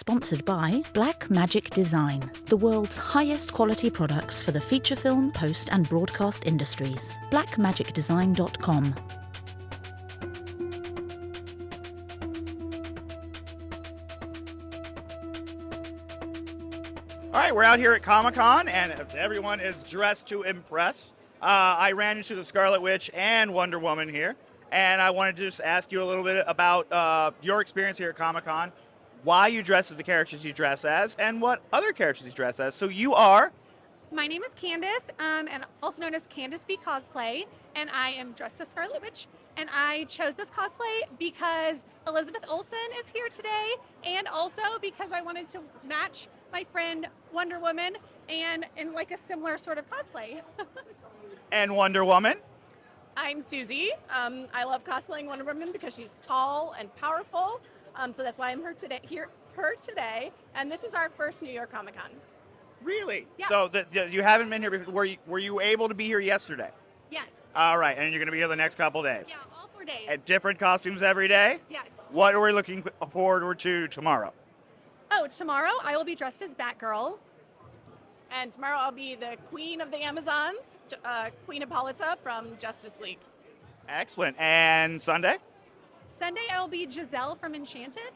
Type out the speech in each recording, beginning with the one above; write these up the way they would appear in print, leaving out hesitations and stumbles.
sponsored by Black Magic Design, the world's highest quality products for the feature film, post and broadcast industries. blackmagicdesign.com. All right, we're out here at Comic-Con, and everyone is dressed to impress. I ran into the Scarlet Witch and Wonder Woman here, and I wanted to just ask you a little bit about your experience here at Comic-Con, why you dress as the characters you dress as, and what other characters you dress as. So you are... My name is Candace, and also known as Candace B. Cosplay, and I am dressed as Scarlet Witch. And I chose this cosplay because Elizabeth Olsen is here today, and also because I wanted to match my friend Wonder Woman and in like a similar sort of cosplay. And Wonder Woman? I'm Susie. I love cosplaying Wonder Woman because she's tall and powerful. So that's why I'm here today. And this is our first New York Comic Con. Really? Yeah. So you haven't been here before. Were you able to be here yesterday? Yes. All right, and you're going to be here the next couple days? Yeah, all 4 days. And different costumes every day? Yes. What are we looking forward to tomorrow? Oh, tomorrow I will be dressed as Batgirl. And tomorrow I'll be the Queen of the Amazons, Queen Hippolyta from Justice League. Excellent. And Sunday? Sunday I will be Giselle from Enchanted.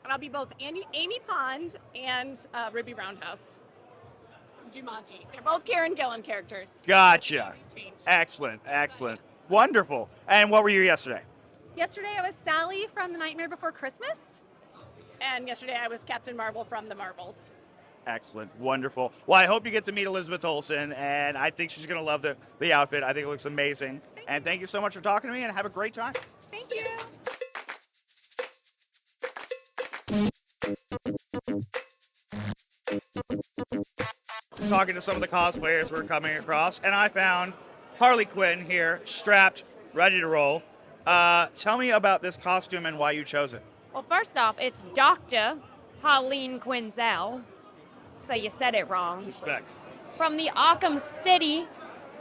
And I'll be both Amy Pond and Ruby Roundhouse. Jumanji. They're both Karen Gillan characters. Gotcha. Excellent. Wonderful. And what were you yesterday? Yesterday I was Sally from The Nightmare Before Christmas. And yesterday I was Captain Marvel from the Marvels. Excellent. Wonderful. Well, I hope you get to meet Elizabeth Olsen, and I think she's going to love the outfit. I think it looks amazing. Thank you so much for talking to me, and have a great time. Thank you. Talking to some of the cosplayers we're coming across, and I found Harley Quinn here, strapped, ready to roll. Tell me about this costume and why you chose it. Well, first off, it's Dr. Harleen Quinzel, so you said it wrong. Respect. From the Arkham City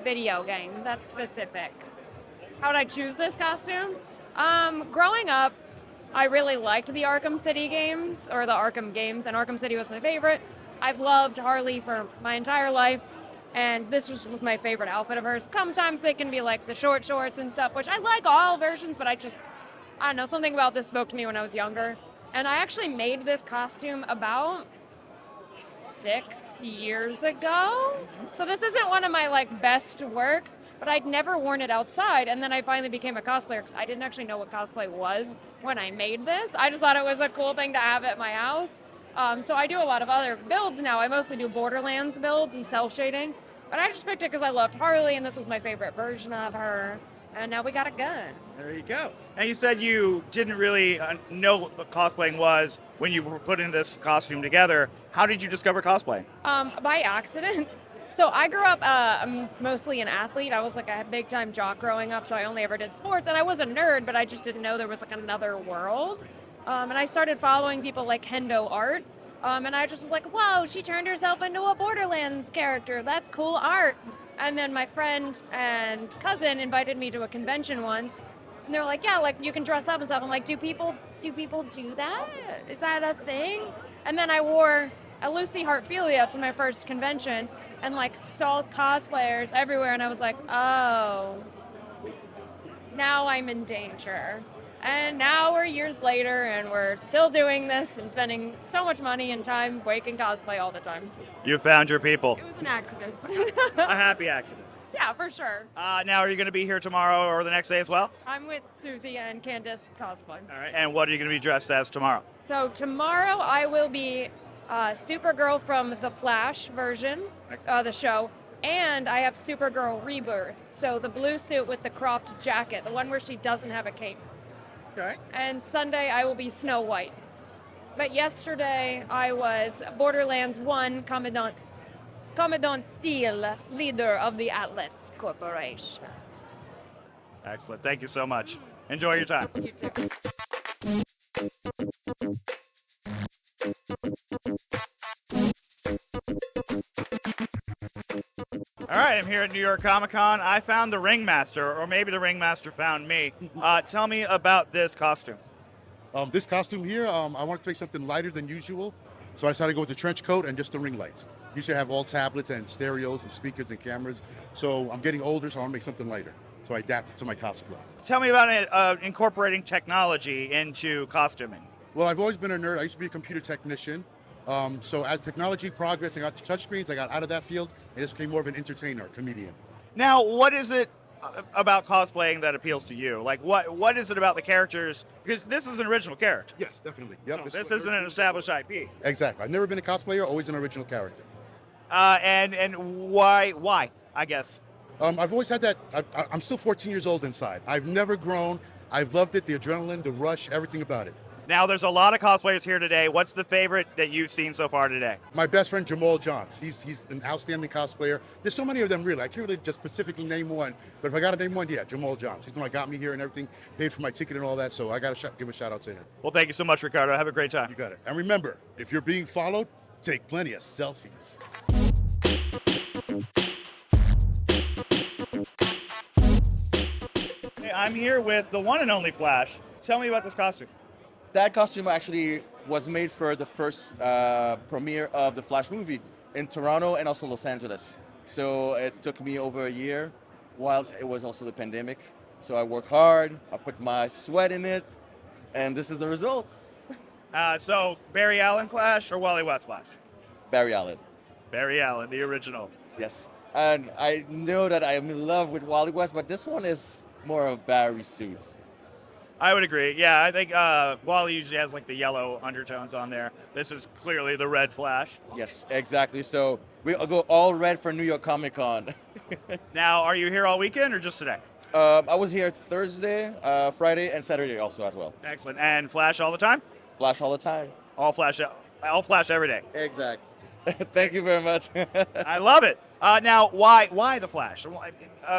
video game, that's specific. How did I choose this costume? Growing up, I really liked the Arkham City games, or the Arkham games, and Arkham City was my favorite. I've loved Harley for my entire life, and this was my favorite outfit of hers. Sometimes they can be like the short shorts and stuff, which I like all versions, but I don't know, something about this spoke to me when I was younger. And I actually made this costume about 6 years ago. So this isn't one of my best works, but I'd never worn it outside. And then I finally became a cosplayer because I didn't actually know what cosplay was when I made this. I just thought it was a cool thing to have at my house. So I do a lot of other builds now. I mostly do Borderlands builds and cell shading. But I just picked it because I loved Harley and this was my favorite version of her. And now we got a gun. There you go. And you said you didn't really know what cosplaying was when you were putting this costume together. How did you discover cosplaying? By accident. So I grew up, I'm mostly an athlete. I was a big time jock growing up, so I only ever did sports. And I was a nerd, but I just didn't know there was another world. And I started following people like Hendo Art. And I just was like, whoa, she turned herself into a Borderlands character. That's cool art. And then my friend and cousin invited me to a convention once. And they were like, yeah, you can dress up and stuff. I'm like, do people do that? Is that a thing? And then I wore a Lucy Hartfilia to my first convention and saw cosplayers everywhere. And I was like, oh, now I'm in danger. And now we're years later and we're still doing this and spending so much money and time making cosplay all the time. You found your people. It was an accident. A happy accident. Yeah, for sure. Now, are you going to be here tomorrow or the next day as well? I'm with Susie and Candace Cosplay. All right. And what are you going to be dressed as tomorrow? So tomorrow I will be Supergirl from the Flash version, the show. And I have Supergirl Rebirth. So the blue suit with the cropped jacket, the one where she doesn't have a cape. Okay. And Sunday I will be Snow White. But yesterday I was Borderlands 1 Commandant Steele, leader of the Atlas Corporation. Excellent. Thank you so much. Enjoy your time. You too. All right, I'm here at New York Comic Con. I found the Ringmaster, or maybe the Ringmaster found me. Tell me about this costume. This costume here, I wanted to make something lighter than usual, so I decided to go with the trench coat and just the ring lights. Usually I have all tablets and stereos and speakers and cameras, so I'm getting older, so I want to make something lighter. So I adapted to my cosplay. Tell me about it, incorporating technology into costuming. Well, I've always been a nerd. I used to be a computer technician. So as technology progressed and got to touchscreens, I got out of that field and just became more of an entertainer, comedian. Now, what is it about cosplaying that appeals to you? Like, what is it about the characters? Because this is an original character. Yes, definitely. Yep. So this isn't an established IP. Exactly. I've never been a cosplayer, always an original character. And why? I guess. I've always had that. I'm still 14 years old inside. I've never grown. I've loved it, the adrenaline, the rush, everything about it. Now, there's a lot of cosplayers here today. What's the favorite that you've seen so far today? My best friend, Jamal Johns. He's an outstanding cosplayer. There's so many of them, really. I can't really just specifically name one. But if I got to name one, yeah, Jamal Johns. He's the one that got me here and everything, paid for my ticket and all that. So I got to give a shout out to him. Well, thank you so much, Ricardo. Have a great time. You got it. And remember, if you're being followed, take plenty of selfies. Hey, I'm here with the one and only Flash. Tell me about this costume. That costume actually was made for the first premiere of the Flash movie in Toronto and also Los Angeles. So it took me over a year while it was also the pandemic. So I worked hard, I put my sweat in it, and this is the result. So Barry Allen Flash or Wally West Flash? Barry Allen. Barry Allen, the original. Yes. And I know that I am in love with Wally West, but this one is more of a Barry suit. I would agree. Yeah, I think Wally usually has like the yellow undertones on there. This is clearly the red Flash. Yes, exactly. So we go all red for New York Comic Con. Now, are you here all weekend or just today? I was here Thursday, Friday, and Saturday also as well. Excellent. And Flash all the time? Flash all the time. All Flash every day. Exactly. Thank you very much. I love it. Now, why the Flash?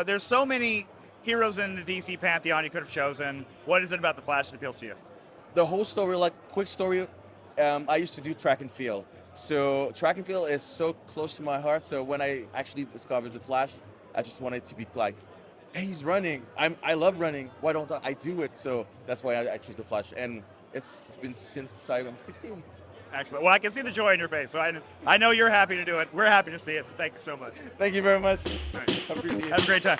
There's so many heroes in the DC pantheon you could have chosen. What is it about the Flash that appeals to you? The whole story, like quick story, I used to do track and field. So track and field is so close to my heart. So when I actually discovered the Flash, I just wanted to be like, hey, he's running. I love running. Why don't I do it? So that's why I choose the Flash. And it's been since I'm 16. Excellent. Well, I can see the joy in your face, so I know you're happy to do it. We're happy to see it, so thank you so much. Thank you very much. All right. I appreciate it. Have a great time.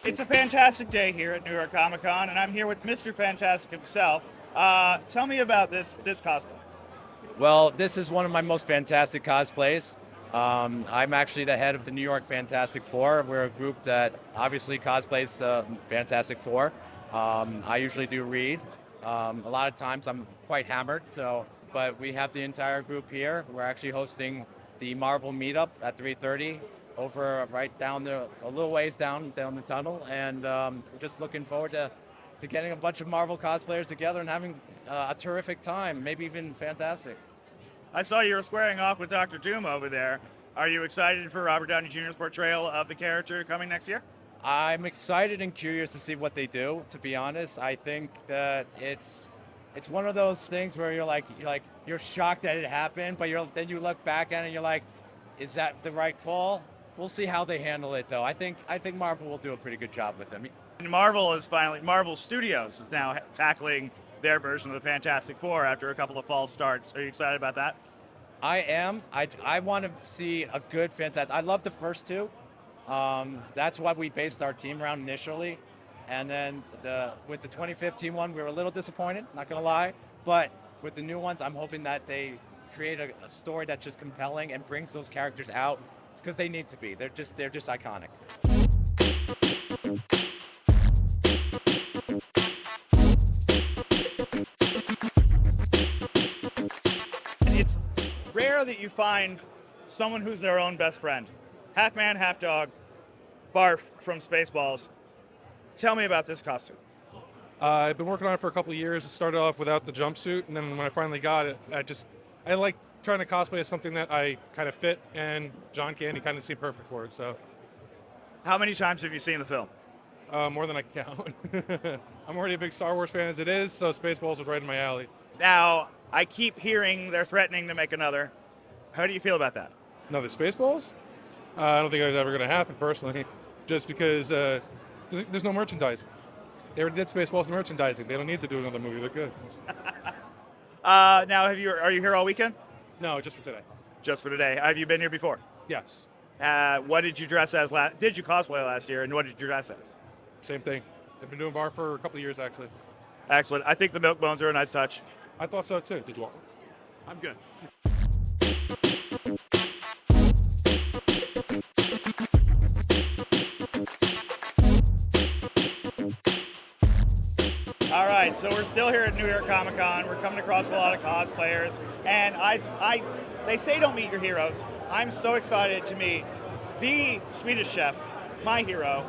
It's a fantastic day here at New York Comic Con, and I'm here with Mr. Fantastic himself. Tell me about this cosplay. Well, this is one of my most fantastic cosplays. I'm actually the head of the New York Fantastic Four. We're a group that obviously cosplays the Fantastic Four. I usually do read. A lot of times I'm quite hammered, but we have the entire group here. We're actually hosting the Marvel meetup at 3:30 over right down there, a little ways down the tunnel, and we're just looking forward to getting a bunch of Marvel cosplayers together and having a terrific time, maybe even fantastic. I saw you were squaring off with Dr. Doom over there. Are you excited for Robert Downey Jr.'s portrayal of the character coming next year? I'm excited and curious to see what they do, to be honest. I think that it's one of those things where you're shocked that it happened, but then you look back at it and you're like, is that the right call? We'll see how they handle it, though. I think Marvel will do a pretty good job with them. Marvel Studios is now tackling their version of the Fantastic Four after a couple of false starts. Are you excited about that? I am. I want to see a good Fantastic. I love the first two. That's what we based our team around initially. And then with the 2015 one, we were a little disappointed, not going to lie. But with the new ones, I'm hoping that they create a story that's just compelling and brings those characters out. It's because they need to be. They're just iconic. It's rare that you find someone who's their own best friend. Half man, half dog, Barf from Spaceballs. Tell me about this costume. I've been working on it for a couple of years. It started off without the jumpsuit, and then when I finally got it, I like trying to cosplay as something that I kind of fit, and John Candy kind of seemed perfect for it. So, How many times have you seen the film? more than I can count. I'm already a big Star Wars fan as it is, so Spaceballs was right in my alley. Now, I keep hearing they're threatening to make another. How do you feel about that? Another Spaceballs? I don't think it's ever going to happen personally, just because there's no merchandising. They already did Spaceballs merchandising. They don't need to do another movie. They're good. Now, are you here all weekend? No, just for today. Just for today. Have you been here before? Yes. What did you dress as Did you cosplay last year, and what did you dress as? Same thing. I've been doing bar for a couple of years, actually. Excellent. I think the milk bones are a nice touch. I thought so, too. Did you want one? I'm good. All right, so we're still here at New York Comic Con. We're coming across a lot of cosplayers, and they say don't meet your heroes. I'm so excited to meet the Swedish chef, my hero.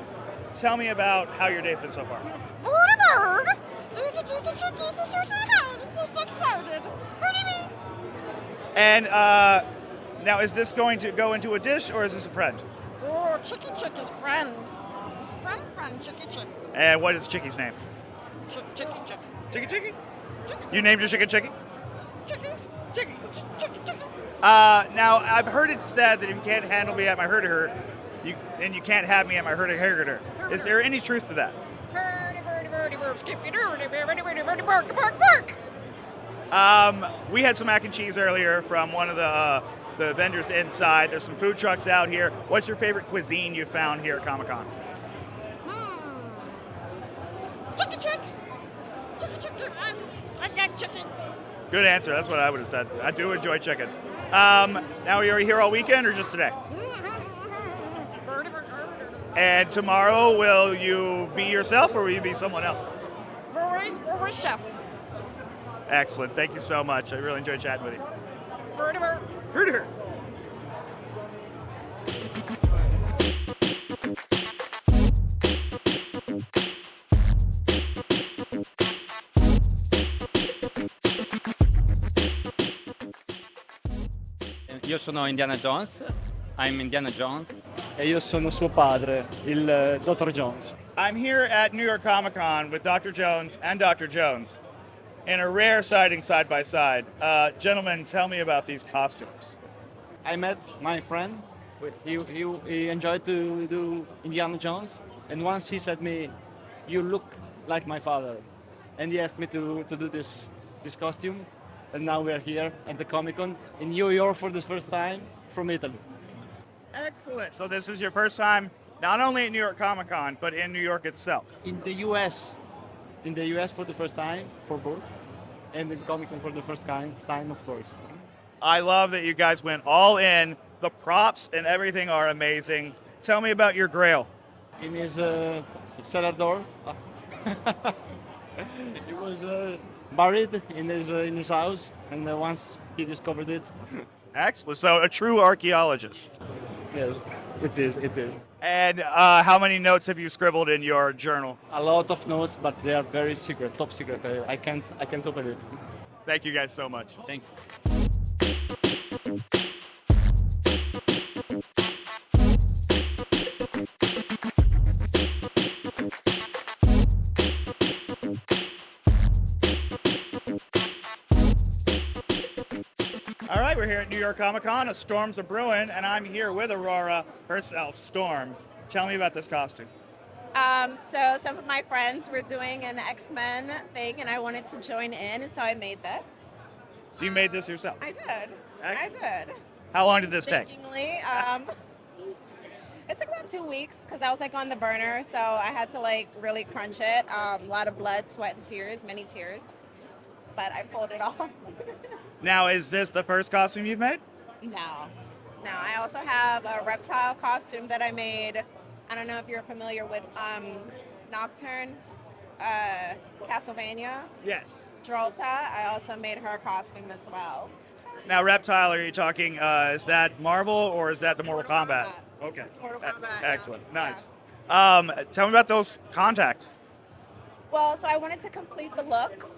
Tell me about how your day's been so far. So excited. And now, is this going to go into a dish, or is this a friend? Oh, Chicky Chick is friend. Friend, Chicky Chick. And what is Chicky's name? Chicky Chick. Chicky Chicky? You named your chicken Chicky? Chicky. Now, I've heard it said that if you can't handle me at my hurdy-hurt, then you can't have me at my hurdy-hurter. Is there any truth to that? We had some mac and cheese earlier from one of the vendors inside. There's some food trucks out here. What's your favorite cuisine you found here at Comic-Con? Chicky. I got chicken. Good answer. That's what I would have said. I do enjoy chicken. Now, are you here all weekend or just today? And tomorrow, will you be yourself or will you be someone else? We're chef. Excellent. Thank you so much. I really enjoyed chatting with you. Hurdy-hurt. Io sono Indiana Jones, I'm Indiana Jones. E io sono suo padre, il Dr. Jones. I'm here at New York Comic Con with Dr. Jones and Dr. Jones in a rare sighting side by side. Gentlemen, tell me about these costumes. I met my friend. He enjoyed to do Indiana Jones. And once he said me, you look like my father. And he asked me to do this costume. And now we're here at the Comic-Con in New York for the first time from Italy. Excellent. So this is your first time not only at New York Comic Con, but in New York itself. In the US for the first time, for both. And in Comic-Con for the first time, of course. I love that you guys went all in. The props and everything are amazing. Tell me about your grail. In his cellar door. He was buried in his house, and once he discovered it. Excellent. So a true archaeologist. Yes, it is. And how many notes have you scribbled in your journal? A lot of notes, but they are very secret, top secret. I can't open it. Thank you guys so much. Thank you. All right, we're here at New York Comic Con. A storm's a brewing, and I'm here with Aurora herself, Storm. Tell me about this costume. So some of my friends were doing an X-Men thing, and I wanted to join in, and so I made this. So you made this yourself? I did. Excellent. I did. How long did this take? Thinkingly, it took about 2 weeks because I was like on the burner, so I had to like really crunch it. A lot of blood, sweat, and tears, many tears, but I pulled it off. Now, is this the first costume you've made? No. I also have a reptile costume that I made. I don't know if you're familiar with Nocturne, Castlevania. Yes. Drolta. I also made her costume as well. Now, Reptile, are you talking, is that Marvel or is that the Mortal Kombat? Okay. Mortal Kombat. Excellent. Yeah. Nice. Tell me about those contacts. Well, so I wanted to complete the look.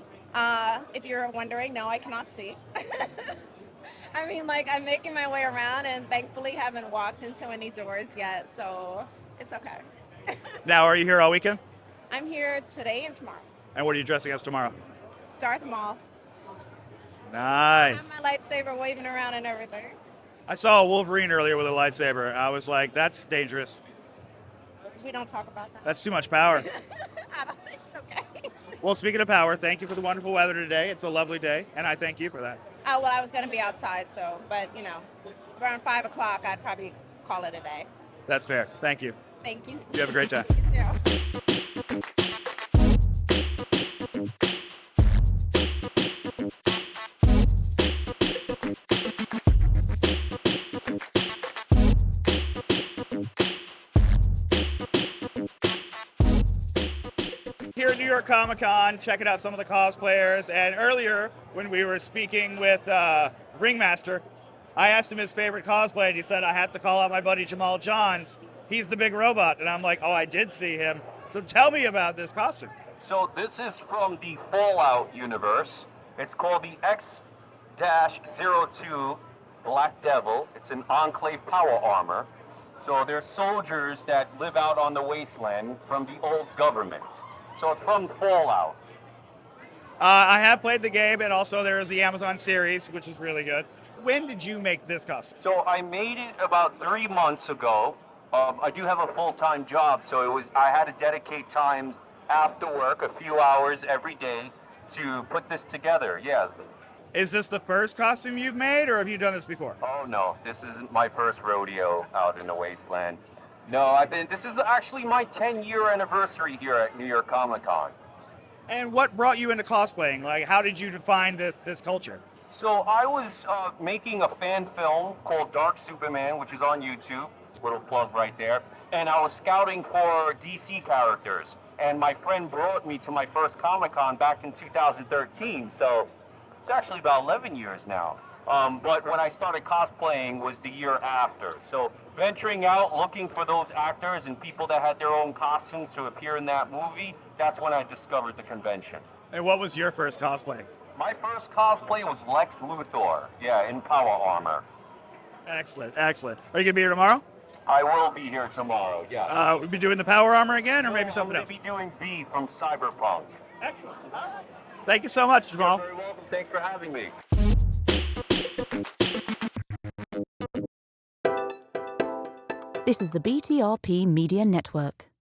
If you're wondering, no, I cannot see. I mean, like, I'm making my way around and thankfully haven't walked into any doors yet, so it's okay. Now, are you here all weekend? I'm here today and tomorrow. And what are you dressing as tomorrow? Darth Maul. Nice. I have my lightsaber waving around and everything. I saw a Wolverine earlier with a lightsaber. I was like, that's dangerous. We don't talk about that. That's too much power. I don't think it's okay. Well, speaking of power, thank you for the wonderful weather today. It's a lovely day, and I thank you for that. Oh, well, I was going to be outside, but around 5 o'clock, I'd probably call it a day. That's fair. Thank you. Thank you. You have a great time. You too. Here at New York Comic Con, checking out some of the cosplayers. And earlier, when we were speaking with Ringmaster, I asked him his favorite cosplay, and he said, I have to call out my buddy Jamal Johns. He's the big robot. And I'm like, oh, I did see him. So tell me about this costume. So this is from the Fallout universe. It's called the X-02 Black Devil. It's an Enclave power armor. So they're soldiers that live out on the wasteland from the old government. So it's from Fallout. I have played the game, and also there is the Amazon series, which is really good. When did you make this costume? So I made it about 3 months ago. I do have a full-time job, so I had to dedicate time after work, a few hours every day, to put this together. Yeah. Is this the first costume you've made, or have you done this before? Oh no, this isn't my first rodeo out in the wasteland. No, this is actually my 10-year anniversary here at New York Comic Con. And what brought you into cosplaying? Like, how did you define this culture? So I was making a fan film called Dark Superman, which is on YouTube, little plug right there. And I was scouting for DC characters. And my friend brought me to my first Comic Con back in 2013. So it's actually about 11 years now. But when I started cosplaying was the year after. So venturing out, looking for those actors and people that had their own costumes to appear in that movie, that's when I discovered the convention. And what was your first cosplay? My first cosplay was Lex Luthor, yeah, in power armor. Excellent, excellent. Are you going to be here tomorrow? I will be here tomorrow, yeah. We'll be doing the power armor again, or maybe something else? We'll be doing V from Cyberpunk. Excellent. Thank you so much, Jamal. You're very welcome. Thanks for having me. This is the BTRP Media Network.